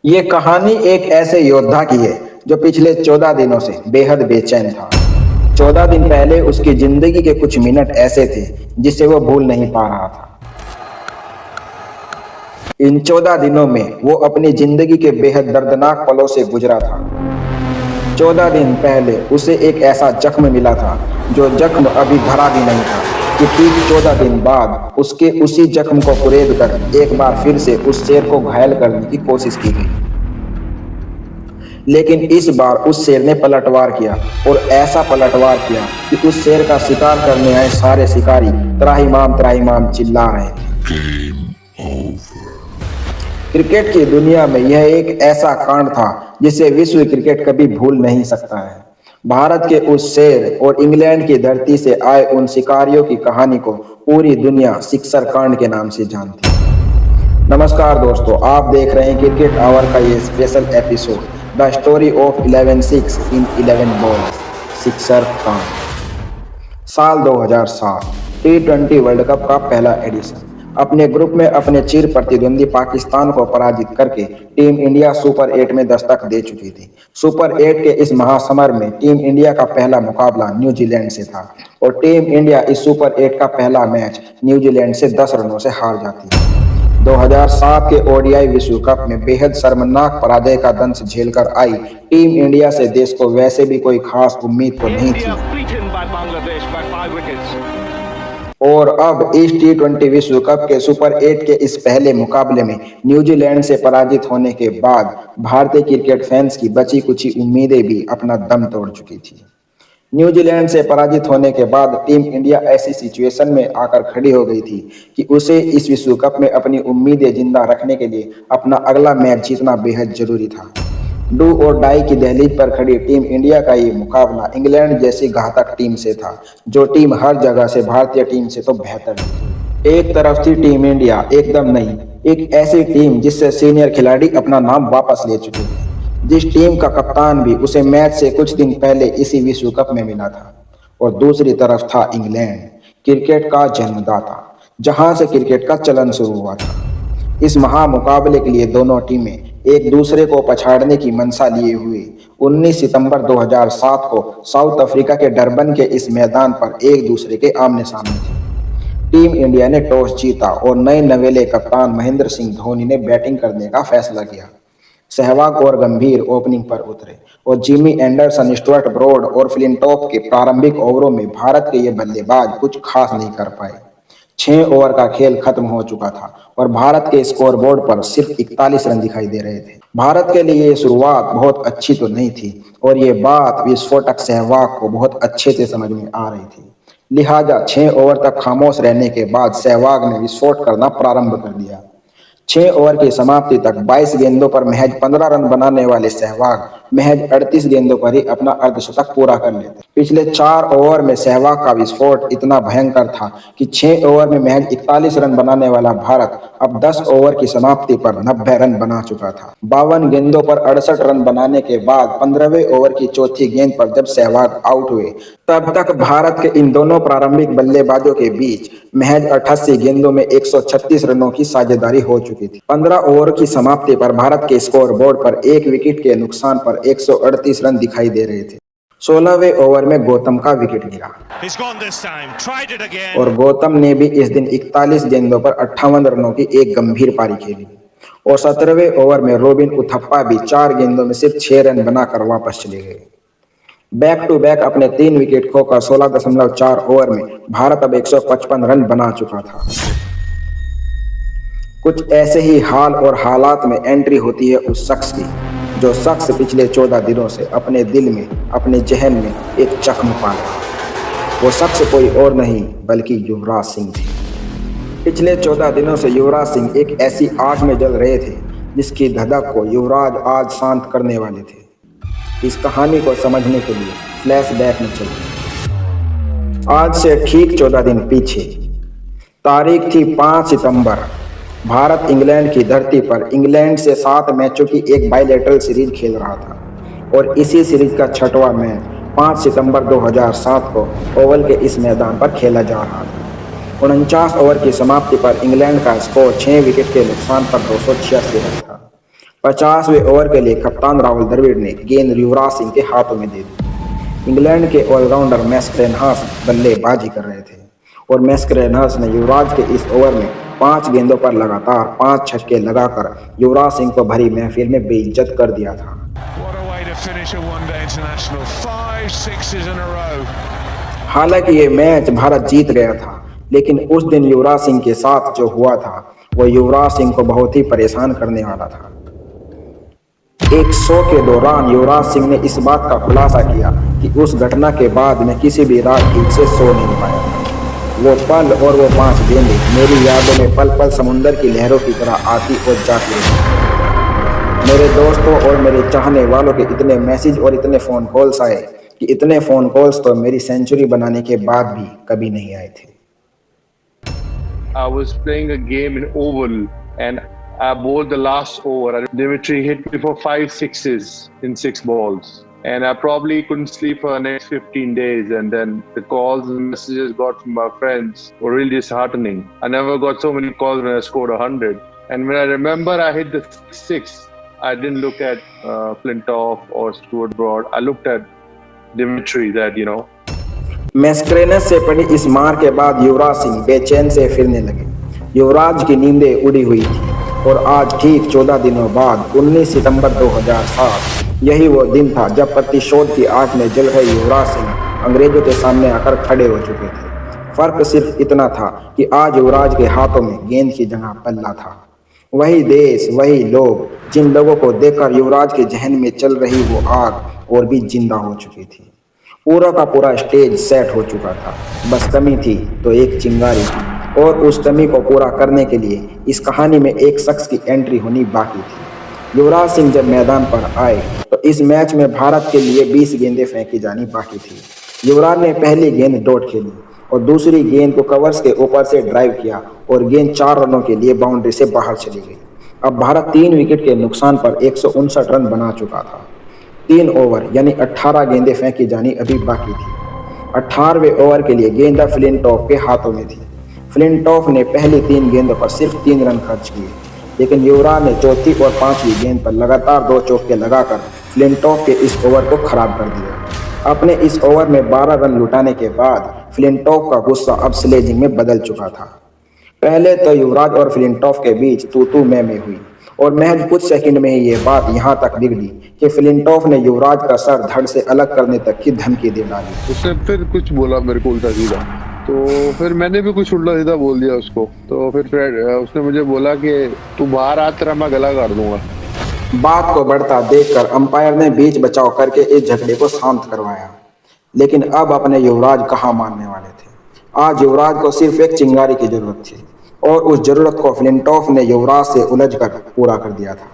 ये कहानी एक ऐसे योद्धा की है जो पिछले 14 दिनों से बेहद बेचैन था। 14 दिन पहले उसकी जिंदगी के कुछ मिनट ऐसे थे जिसे वो भूल नहीं पा रहा था। इन 14 दिनों में वो अपनी जिंदगी के बेहद दर्दनाक पलों से गुजरा था। 14 दिन पहले उसे एक ऐसा जख्म मिला था जो जख्म अभी भरा भी नहीं था कि ठीक 14 दिन बाद उसके उसी जख्म को कुरेद कर एक बार फिर से उस शेर को घायल करने की कोशिश की गई। लेकिन इस बार उस शेर ने पलटवार किया और ऐसा पलटवार किया कि उस शेर का शिकार करने आए सारे शिकारी त्राहिमाम चिल्ला रहे थे। क्रिकेट की दुनिया में यह एक ऐसा कांड था जिसे विश्व क्रिकेट कभी भूल नहीं सकता है। भारत के उस शेर और इंग्लैंड की धरती से आए उन शिकारियों की कहानी को पूरी दुनिया सिक्सर कांड के नाम से जानती है। नमस्कार दोस्तों, आप देख रहे हैं क्रिकेट आवर का ये special episode, the story of 11 six in 11 balls, sixer कांड। साल 2007 T20 वर्ल्ड कप का पहला एडिशन। अपने ग्रुप में अपने चिर प्रतिद्वंदी पाकिस्तान को पराजित करके टीम इंडिया सुपर 8 में दस्तक दे चुकी थी। सुपर 8 के इस महासमर में टीम इंडिया का पहला मुकाबला न्यूजीलैंड से था और टीम इंडिया इस सुपर 8 का पहला मैच न्यूजीलैंड से 10 रनों से हार जाती है। 2007 के ओडीआई विश्व कप में बेहद शर्मनाक पराजय का दंश झेलकर आई टीम इंडिया से देश को वैसे भी कोई खास उम्मीद तो नहीं थी और अब इस T20 विश्व कप के सुपर 8 के इस पहले मुकाबले में न्यूजीलैंड से पराजित होने के बाद भारतीय क्रिकेट फैंस की बची कुची उम्मीदें भी अपना दम तोड़ चुकी थी। न्यूजीलैंड से पराजित होने के बाद टीम इंडिया ऐसी सिचुएशन में आकर खड़ी हो गई थी कि उसे इस विश्व कप में अपनी उम्मीदें जिंदा रखने के लिए अपना अगला मैच जीतना बेहद जरूरी था। डू और डाई की दहलीज पर खड़ी टीम इंडिया का ये मुकाबला इंग्लैंड जैसी घातक टीम से था, जो टीम हर जगह से भारतीय टीम से तो बेहतर थी। एक तरफ थी टीम इंडिया, एकदम नहीं, एक ऐसी टीम जिससे सीनियर खिलाड़ी अपना नाम वापस ले चुके थे, जिस टीम का कप्तान भी उसे मैच से कुछ दिन पहले इसी विश्व कप में मिला था। और दूसरी तरफ था इंग्लैंड, क्रिकेट का जन्मदाता, जहां से क्रिकेट का चलन शुरू हुआ था। इस महामुकाबले के लिए दोनों टीमें एक दूसरे को पछाड़ने की मंशा लिए हुए 19 सितंबर 2007 को साउथ अफ्रीका के डरबन के इस मैदान पर एक दूसरे के आमने सामने थे। टीम इंडिया ने टॉस जीता और नए नवेले कप्तान महेंद्र सिंह धोनी ने बैटिंग करने का फैसला किया। सहवाग और गंभीर ओपनिंग पर उतरे और जिमी एंडरसन, स्टुअर्ट ब्रॉड और फ्लिंटॉफ के प्रारंभिक ओवरों में भारत के ये बल्लेबाज कुछ खास नहीं कर पाए। 6 ओवर का खेल खत्म हो चुका था और भारत के स्कोरबोर्ड पर सिर्फ 41 रन दिखाई दे रहे थे। भारत के लिए ये शुरुआत बहुत अच्छी तो नहीं थी और ये बात विस्फोटक सहवाग को बहुत अच्छे से समझ में आ रही थी। लिहाजा 6 ओवर तक खामोश रहने के बाद सहवाग ने विस्फोट करना प्रारंभ कर दिया। 6 ओवर की समाप्ति तक 22 गेंदों पर महज 15 रन बनाने वाले सहवाग महज 38 गेंदों पर ही अपना अर्धशतक पूरा कर लेते। पिछले 4 ओवर में सहवाग का विस्फोट इतना भयंकर था कि 6 ओवर में महज 41 रन बनाने वाला भारत अब 10 ओवर की समाप्ति पर 90 रन बना चुका था। 52 गेंदों पर 68 रन बनाने के बाद 15वें ओवर की चौथी गेंद पर जब सहवाग आउट हुए, तब तक भारत के इन दोनों प्रारंभिक बल्लेबाजों के बीच महज 88 गेंदों में 136 रनों की साझेदारी हो चुकी थी। 15 ओवर की समाप्ति पर भारत के स्कोर बोर्ड पर 1 विकेट के नुकसान पर 138 रन दिखाई दे रहे थे। 16वें ओवर में गौतम का विकेट गिरा और गौतम ने भी इस दिन 41 गेंदों पर 58 रनों की एक गंभीर पारी खेली और 17वें ओवर में रोबिन उथप्पा भी 4 गेंदों में सिर्फ 6 रन बनाकर वापस चले गए। बैक टू बैक अपने 3 विकेट खोकर 16.4 ओवर में भारत अब 155 रन बना चुका था। कुछ ऐसे ही हाल और हालात में एंट्री होती है उस शख्स की, जो शख्स पिछले 14 दिनों से अपने दिल में, अपने जहन में एक जख्म पा रहा। वो शख्स कोई और नहीं बल्कि युवराज सिंह थे। पिछले 14 दिनों से युवराज सिंह एक ऐसी आग में जल रहे थे जिसकी धधक को युवराज आज शांत करने वाले थे। इस कहानी को समझने के लिए फ्लैशबैक में चलते। आज से ठीक 14 दिन पीछे, तारीख थी 5 सितंबर। भारत इंग्लैंड की धरती पर इंग्लैंड से 7 मैचों की एक बायलैटरल सीरीज खेल रहा था और इसी सीरीज का 6वां मैच 5 सितंबर 2007 को ओवल के इस मैदान पर खेला जा रहा था। 49 ओवर की समाप्ति पर इंग्लैंड का स्कोर 6 विकेट के नुकसान पर 286 रन था। 50वें ओवर के लिए कप्तान राहुल द्रविड़ ने गेंद युवराज सिंह के हाथों में दे दी। इंग्लैंड के ऑलराउंडर मैक्सवेल बल्लेबाजी कर रहे थे और मैक्सवेल ने युवराज के इस ओवर में 5 गेंदों पर लगातार 5 छक्के लगाकर युवराज सिंह को भरी महफिल में बेइज्जत कर दिया था। हालांकि ये मैच भारत जीत गया था, लेकिन उस दिन युवराज सिंह के साथ जो हुआ था वो युवराज सिंह को बहुत ही परेशान करने वाला था। एक शो के दौरान युवराज सिंह ने इस बात का खुलासा किया कि उस घटना के बाद मैं किसी भी रात ठीक से सो नहीं पाया था। वो पल और वो 5 गेंदें मेरी यादों में पल पल समुंदर की लहरों की तरह आती और जाती रही। मेरे दोस्तों और मेरे चाहने वालों के इतने मैसेज और इतने फ़ोन कॉल्स आए कि इतने फ़ोन कॉल्स तो मेरी सेंचुरी बनाने के बाद भी कभी नहीं आए थे। I was playing a game in Oval and I bowled the last over. Dimitri hit me for 5 sixes in 6 balls. And I probably couldn't sleep for the next 15 days. And then the calls and messages got from my friends were really disheartening. I never got so many calls when I scored 100. And when I remember I hit the 6, I didn't look at Flintoff or Stuart Broad. I looked at Dimitri that, you know. मैस्क्रेनस से पड़ी इस मार के बाद युवराज सिंह बेचैन से फिरने लगे। युवराज की नींदें उड़ी हुई थी और आज ठीक 14 दिनों बाद 19 सितंबर 2007 यही वो दिन था जब प्रतिशोध की आग में जल रहे युवराज सिंह अंग्रेजों के सामने आकर खड़े हो चुके थे। फर्क सिर्फ इतना था कि आज युवराज के हाथों में गेंद की जगह बल्ला था। वही देश, वही लोग, जिन लोगों को देखकर युवराज के जहन में चल रही वो आग और भी जिंदा हो चुकी थी। पूरा का पूरा स्टेज सेट हो चुका था, बस कमी थी तो एक चिंगारी थी और उस कमी को पूरा करने के लिए इस कहानी में एक शख्स की एंट्री होनी बाकी थी। युवराज सिंह जब मैदान पर आए तो इस मैच में भारत के लिए 20 गेंदें फेंकी जानी बाकी थी। युवराज ने पहली गेंद डॉट खेली और दूसरी गेंद को कवर्स के ऊपर से ड्राइव किया और गेंद 4 रनों के लिए बाउंड्री से बाहर चली गई। अब भारत 3 विकेट के नुकसान पर 159 रन बना चुका था। 3 ओवर यानी 18 गेंदें फेंकी जानी अभी बाकी थी। 18वें ओवर के लिए गेंद फ्लिंटॉफ के हाथों में थी। फ्लिंटॉफ ने पहली 3 गेंदों पर सिर्फ 3 रन खर्च किए, लेकिन युवराज ने चौथी और 5वीं गेंद पर लगातार 2 चौके लगाकर फ्लिंटॉफ के इस ओवर को खराब कर दिया। अपने इस ओवर में 12 रन लुटाने के बाद फ्लिंटॉफ का गुस्सा अब स्लेजिंग में बदल चुका था। पहले तो युवराज और फ्लिंटॉफ के बीच तू मैं हुई और महज कुछ सेकंड में ही ये बात यहाँ तक बिगड़ी कि फ्लिंटॉफ ने युवराज का सर धड़ से अलग करने तक की धमकी दे डाली। उसने फिर कुछ बोला मेरे को उल्टा सीधा, तो फिर मैंने भी कुछ उल्टा सीधा बोल दिया उसको। तो फिर उसने मुझे बोला कि तू बाहर आ, तेरा मैं गला काट दूंगा। बात को बढ़ता देखकर अंपायर ने बीच बचाव करके इस झगड़े को शांत करवाया, लेकिन अब अपने युवराज कहाँ मानने वाले थे। आज युवराज को सिर्फ एक चिंगारी की जरूरत थी और उस जरूरत को फ्लिंटॉफ ने युवराज से उलझकर पूरा कर दिया था।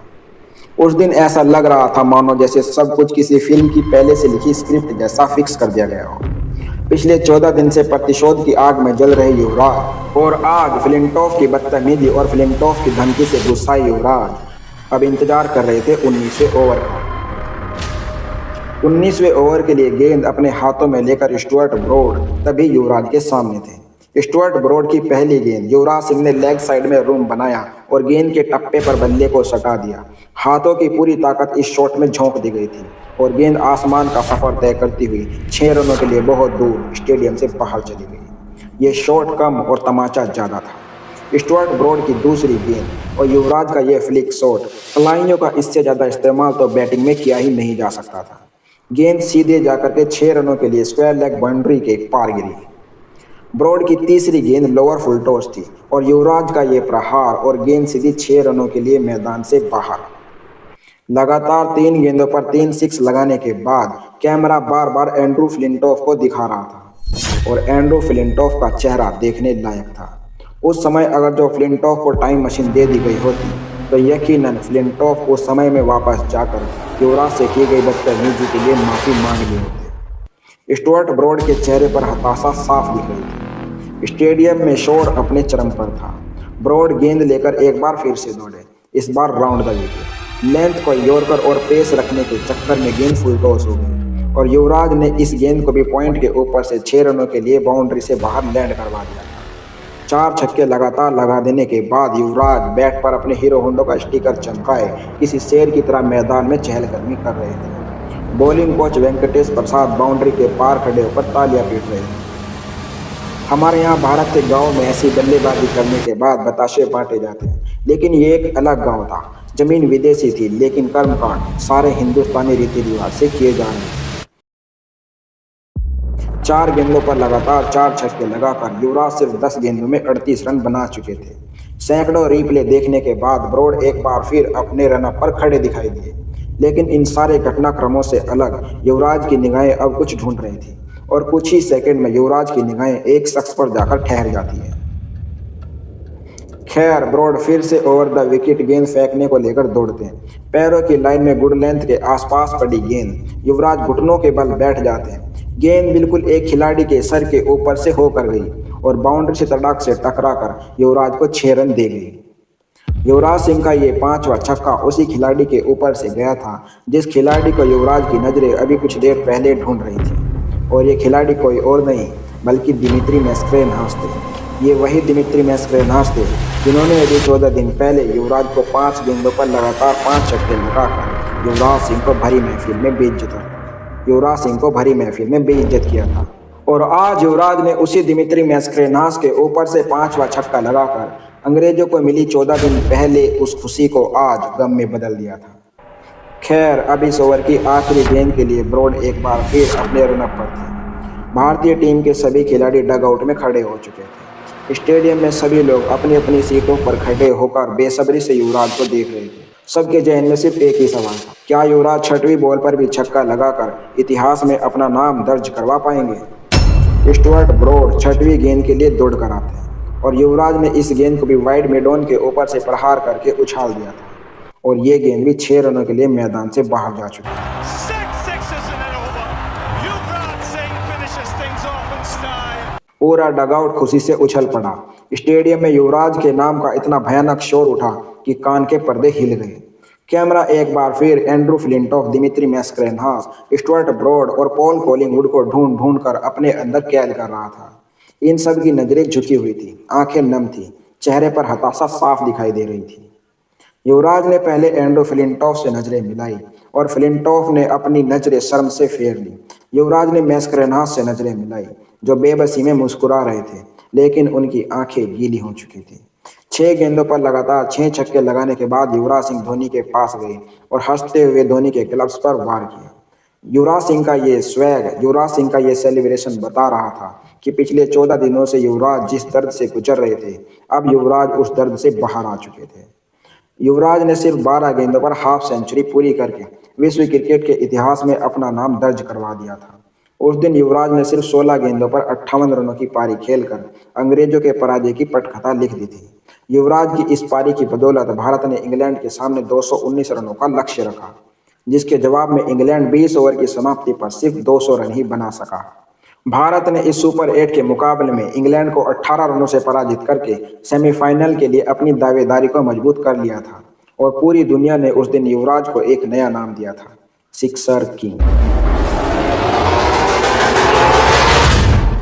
उस दिन ऐसा लग रहा था मानो जैसे सब कुछ किसी फिल्म की पहले से लिखी स्क्रिप्ट जैसा फिक्स कर दिया गया हो। पिछले 14 दिन से प्रतिशोध की आग में जल रहे युवराज और आज फ्लिंटॉफ की बदतमीजी और फ्लिंटॉफ की धमकी से गुस्साए युवराज अब इंतजार कर रहे थे 19वें ओवर का। 19वें ओवर के लिए गेंद अपने हाथों में लेकर स्टुअर्ट ब्रॉड तभी युवराज के सामने थे। स्टुअर्ट ब्रॉड की पहली गेंद युवराज सिंह ने लेग साइड में रूम बनाया और गेंद के टप्पे पर बल्ले को सटा दिया। हाथों की पूरी ताकत इस शॉट में झोंक दी गई थी और गेंद आसमान का सफर तय करती हुई 6 रनों के लिए बहुत दूर स्टेडियम से बाहर चली गई। ये शॉट कम और तमाचा ज़्यादा था। स्टुअर्ट ब्रॉड की दूसरी गेंद और युवराज का यह फ्लिक शॉट, खिलाड़ियों का इससे ज़्यादा इस्तेमाल तो बैटिंग में किया ही नहीं जा सकता था। गेंद सीधे जाकर के 6 रनों के लिए स्क्वायर लेग बाउंड्री के पार गिरी। ब्रॉड की तीसरी गेंद लोअर फुल टॉस थी और युवराज का यह प्रहार और गेंद सीधी 6 रनों के लिए मैदान से बाहर। लगातार 3 गेंदों पर 3 सिक्स लगाने के बाद कैमरा बार बार एंड्रू फ्लिंटॉफ को दिखा रहा था और एंड्रू फ्लिंटॉफ का चेहरा देखने लायक था। उस समय अगर जो फ्लिंटॉफ को टाइम मशीन दे दी गई होती तो यकीनन फ्लिंटॉफ उस समय में वापस जाकर युवराज से की गई बदतमीजी के लिए माफ़ी मांग ली होती। स्टुअर्ट ब्रॉड के चेहरे पर हताशा साफ दिख रही थी। स्टेडियम में शोर अपने चरम पर था। ब्रॉड गेंद लेकर एक बार फिर से दौड़े, इस बार राउंड द विकेट। लेंथ को यॉर्कर और पेस रखने के चक्कर में गेंद फुल टॉस हो गई और युवराज ने इस गेंद को भी पॉइंट के ऊपर से 6 रनों के लिए बाउंड्री से बाहर लैंड करवा दिया। 4 छक्के लगातार लगा देने के बाद युवराज बैट पर अपने हीरो होंडा का स्टिकर चमकाए किसी शेर की तरह मैदान में चहलकदमी कर रहे थे। बॉलिंग कोच वेंकटेश प्रसाद बाउंड्री के पार खड़े होकर तालियां पीट रहे थे। हमारे यहाँ भारत के गांव में ऐसी बल्लेबाजी करने के बाद बताशे बांटे जाते हैं, लेकिन ये एक अलग गांव था। जमीन विदेशी थी, लेकिन कर्मकांड सारे हिंदुस्तानी रीति रिवाज से किए जा रहे थे। 4 गेंदों पर लगातार 4 छक्के लगाकर युवराज सिर्फ 10 गेंदों में 38 रन बना चुके थे। सैकड़ों रिप्ले देखने के बाद ब्रॉड एक बार फिर अपने रनअप पर खड़े दिखाई दिए, लेकिन इन सारे घटनाक्रमों से अलग युवराज की निगाहें अब कुछ ढूंढ रही थी और कुछ ही सेकंड में युवराज की निगाहें एक शख्स पर जाकर ठहर जाती है। खैर, ब्रॉड फिर से ओवर द विकेट गेंद फेंकने को लेकर दौड़ते हैं। पैरों की लाइन में गुड लेंथ के आसपास पड़ी गेंद युवराज घुटनों के बल बैठ जाते हैं। गेंद बिल्कुल एक खिलाड़ी के सर के ऊपर से होकर गई और बाउंड्री से तड़ाक से टकराकर युवराज को 6 रन दे गई। युवराज सिंह का ये 5वां छक्का उसी खिलाड़ी के ऊपर से गया था जिस खिलाड़ी को युवराज की नजरें अभी कुछ देर पहले ढूंढ रही थी, और ये खिलाड़ी कोई और नहीं बल्कि दिमित्री मैस्केरेनहास थे। ये वही दिमित्री मैस्केरेनहास थे जिन्होंने अभी 14 दिन पहले युवराज को 5 गेंदों पर लगातार 5 छक्के लगाकर युवराज सिंह को भरी महफिल में बेइज्जत किया था। और आज युवराज ने उसी दिमित्री मैस्केरेनहास के ऊपर से 5वां छक्का लगाकर अंग्रेजों को मिली 14 दिन पहले उस खुशी को आज गम में बदल दिया था। खैर, अब इस ओवर की आखिरी गेंद के लिए ब्रॉड एक बार फिर अपने रनअप पर थे। भारतीय टीम के सभी खिलाड़ी डगआउट में खड़े हो चुके थे। स्टेडियम में सभी लोग अपनी अपनी सीटों पर खड़े होकर बेसब्री से युवराज को देख रहे थे। सबके जहन में सिर्फ एक ही सवाल था, क्या युवराज 6वीं बॉल पर भी छक्का लगाकर इतिहास में अपना नाम दर्ज करवा पाएंगे। स्टुअर्ट ब्रॉड 6वीं गेंद के लिए दौड़ कर आते हैं और युवराज ने इस गेंद को भी वाइड मिडॉन के ऊपर से प्रहार करके उछाल दिया था, और ये गेंद भी 6 रनों के लिए मैदान से बाहर जा चुकी है। पूरा डगआउट खुशी से उछल पड़ा। स्टेडियम में युवराज के नाम का इतना भयानक शोर उठा कि कान के पर्दे हिल गए। कैमरा एक बार फिर Andrew Flintoff, Dimitri Mascarenhas, Stuart Broad और पॉल कॉलिंगवुड को ढूंढ ढूंढ कर अपने अंदर कैद कर रहा था। इन सब की नजरें झुकी हुई थी, आंखें नम थी, चेहरे पर हताशा साफ दिखाई दे रही थी। युवराज ने पहले एंड्रू फ्लिंटॉफ से नजरें मिलाई और फ्लिंटॉफ ने अपनी नजरें शर्म से फेर ली। युवराज ने मैस्केरेनहास से नजरें मिलाई जो बेबसी में मुस्कुरा रहे थे, लेकिन उनकी आंखें गीली हो चुकी थी। 6 गेंदों पर लगातार 6 छक्के लगाने के बाद युवराज सिंह धोनी के पास गए और हंसते हुए धोनी के ग्लव्स पर वार किया। युवराज सिंह का ये स्वैग, युवराज सिंह का ये सेलिब्रेशन बता रहा था कि पिछले 14 दिनों से युवराज जिस दर्द से गुजर रहे थे, अब युवराज उस दर्द से बाहर आ चुके थे। युवराज ने सिर्फ 12 गेंदों पर हाफ सेंचुरी पूरी करके विश्व क्रिकेट के इतिहास में अपना नाम दर्ज करवा दिया था। उस दिन युवराज ने सिर्फ 16 गेंदों पर 58 रनों की पारी खेलकर अंग्रेजों के पराजय की पटकथा लिख दी थी। युवराज की इस पारी की बदौलत भारत ने इंग्लैंड के सामने 219 रनों का लक्ष्य रखा, जिसके जवाब में इंग्लैंड 20 ओवर की समाप्ति पर सिर्फ 200 रन ही बना सका। भारत ने इस सुपर 8 के मुकाबले में इंग्लैंड को 18 रनों से पराजित करके सेमीफाइनल के लिए अपनी दावेदारी को मजबूत कर लिया था, और पूरी दुनिया ने उस दिन युवराज को एक नया नाम दिया था, सिक्सर किंग।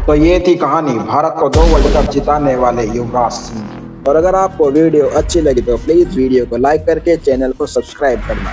तो ये थी कहानी भारत को 2 वर्ल्ड कप जिताने वाले युवराज सिंह। और अगर आपको वीडियो अच्छी लगी तो प्लीज़ वीडियो को लाइक करके चैनल को सब्सक्राइब करना।